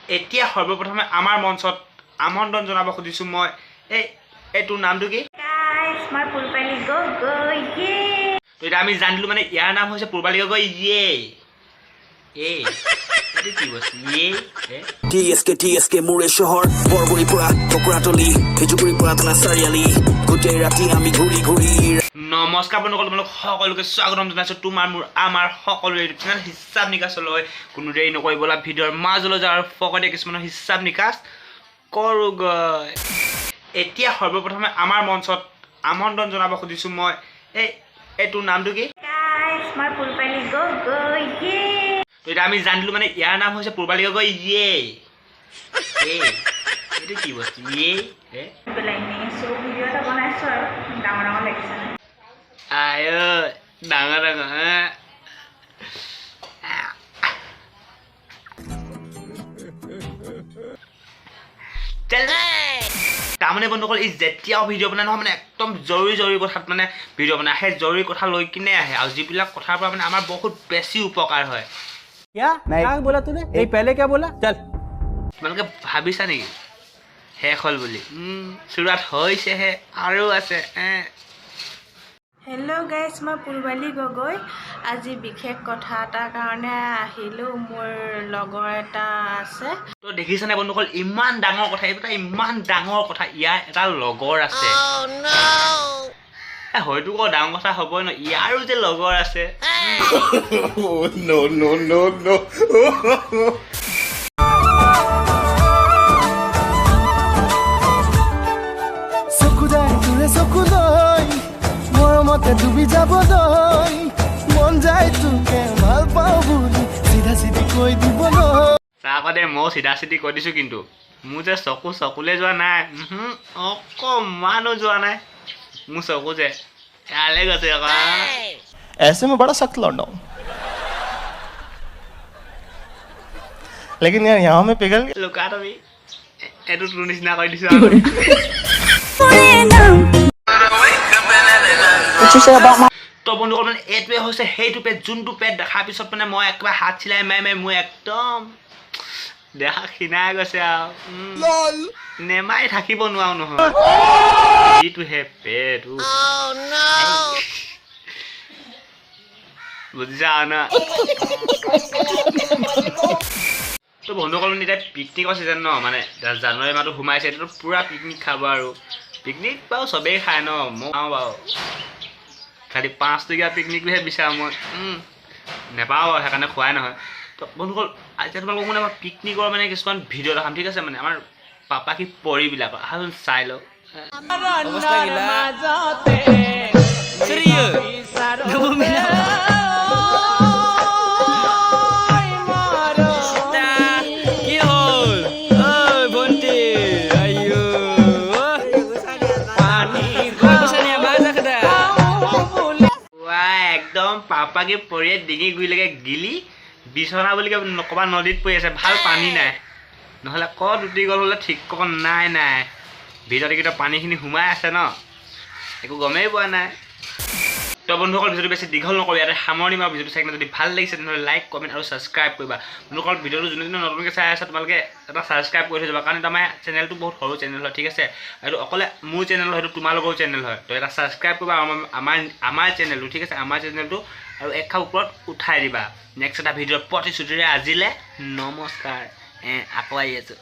এতিয়া সৰ্বপ্ৰথমে আমাৰ মঞ্চত আমন্ত্ৰণ জনাব খুজিছো মই এইটোৰ নামটো কি গাইস মই পূৰ্বালী গগৈ তো এটা আমি জানিলো মানে ইয়াৰ নাম হৈছে পূৰ্বালী গগৈ এইটো কি বস্তু TSK মোৰে চহৰ বৰবৰী পৰা টকৰাতলি খেজুগুৰি পৰা থানা চাৰিআলি গোটেই ৰাতি আমি ঘূৰি ঘূৰি নমস্কাৰ বন্ধুসকল তোমালোক সকলোকে স্বাগতম জনাইছোঁ তোমাৰ মোৰ আমাৰ সকলোৰে ইউটিউব চেনেল হিচাপ নিকাছলৈ কোনো দেৰি নকৰি ব'লা ভিডিঅ'ৰ মাজলৈ যাওঁ আৰু ফকতীয়া কিছুমানৰ হিচাপ নিকাছ কৰোঁগৈ এতিয়া সৰ্বপ্ৰথমে আমাৰ মঞ্চত আমন্ত্ৰণ জনাব খুজিছোঁ মই এইটোৰ নামটো কি গাইস মই পূৰ্বালী গগৈ তো এটা আমি জানিলো মানে ইয়াৰ নাম হৈছে পূৰ্বালী গগৈ এইটো কি বস্তু পেলাই নিছো ভিডিঅ' এটা বনাইছো আৰু ডাঙৰ ডাঙৰ লাগিছে আয় ডাঙৰ ডাঙৰ তাৰমানে বন্ধুসকল এই যেতিয়াও ভিডিঅ' বনাই নহয় মানে একদম জৰুৰী কথাত মানে ভিডিঅ' বনাই সেই জৰুৰী কথা লৈ কিনে আহে আৰু যিবিলাক কথাৰ পৰা মানে আমাৰ বহুত বেছি উপকাৰ হয় क्या क्या बोला तूने ये पहले क्या बोला चल তোমালোকে ভাবিছা নেকি শেষ হ'ল বুলি চুৰাত হৈছেহে আৰু আছে হেল্ল' গাইছ মই পূৰ্বালী গগৈ আজি বিশেষ কথা এটাৰ কাৰণে আহিলোঁ মোৰ লগৰ এটা আছে তো দেখিছানে বন্ধুসকল ইমান ডাঙৰ কথা এইটো ইমান ডাঙৰ কথা ইয়াৰ এটা লগৰ আছে হয়তো ক ডাঙৰ কথা হ'বই ন ইয়াৰো যে লগৰ আছে মৰমতে ডুবি যাবলৈ মন যায় তোকে ভাল পাওঁ বুলি চিধা চিধি কৈ দিবলৈ চাহপাতে মই চিধা চিধি কৈ দিছোঁ কিন্তু মোৰ যে চকুলে যোৱা নাই অকণমানো যোৱা নাই মোৰ চকু যে ইয়ালে গৈছে আকৌ ऐसे में बड़ा सख्त लौंडा हूं लेकिन यार यहाँ में पिघल गया লুকা তুমি এইটো তোৰ নিচিনা কৰি দিছোঁ তো বন্ধুসকল মানে এইটোৱে হৈছে সেইটো পেজ যোনটো পেজ দেখাৰ পিছত মানে মই একেবাৰে হাত চিলাই মাৰি মোৰ একদম দেহা ক্ষীণাই গৈছে আৰু নেমাই থাকিব নোৱাৰো নহয় যিটোহে পেট বুজিছা ন তো বন্ধুসকল এতিয়া পিকনিকৰ ছিজন ন মানে জানুৱাৰী মাহটো সোমাইছে এইটো পূৰা পিকনিক খাব আৰু পিকনিক বাৰু চবেই খায় ন মই খাওঁ বাৰু খালি 5 টকীয়া পিকনিকটোহে বিচাৰোঁ মই নেপাওঁ বাৰু সেইকাৰণে খোৱাই নহয় তো বন্ধুসকল এতিয়া তোমালোকক মানে পিকনিকৰ মানে কিছুমান ভিডিঅ' দেখাম ঠিক আছে মানে আমাৰ পাপা কি পৰিবিলাকৰ আহোন চাই লওঁ একদম পাপাকে পৰিয়ে ডিঙি গুৰিলৈকে গিলি বিচনা বুলি নকবা নদীত পৰি আছে ভাল পানী নাই নহ'লে ক'ত উটি গ'ল হ'লে ঠিক ক'ব নাই ভিতৰত এইকেইটা পানীখিনি সোমাই আছে ন একো গমেই পোৱা নাই তো বন্ধুসকল ভিডিঅ'টো বেছি দীঘল নকৰোঁ ইয়াতে সামৰণি মাৰোঁ ভিডিঅ'টো চাই কিনে যদি ভাল লাগিছে তেনেহ'লে লাইক কমেণ্ট আৰু ছাবস্ক্ৰাইব কৰিবা বন্ধুসকল ভিডিঅ'টো যোনে যোনে নতুনকৈ চাই আছে তোমালোকে এটা ছাবস্ক্ৰাইব কৰি থৈ যাবা কাৰণ আমাৰ চেনেলটো বহুত সৰু চেনেল হয় ঠিক আছে এইটো অকলে মোৰ চেনেল হয় এইটো তোমালোকৰ চেনেল হয় তো এটা ছাবস্ক্ৰাইব কৰিবা আমাৰ চেনেলটো ঠিক আছে আমাৰ চেনেলটো আৰু এক খাপ ওপৰত উঠাই দিবা নেক্সট এটা ভিডিঅ'ৰ প্ৰতিশ্ৰুতিৰে আজিলে নমস্কাৰ আকৌ আহি আছোঁ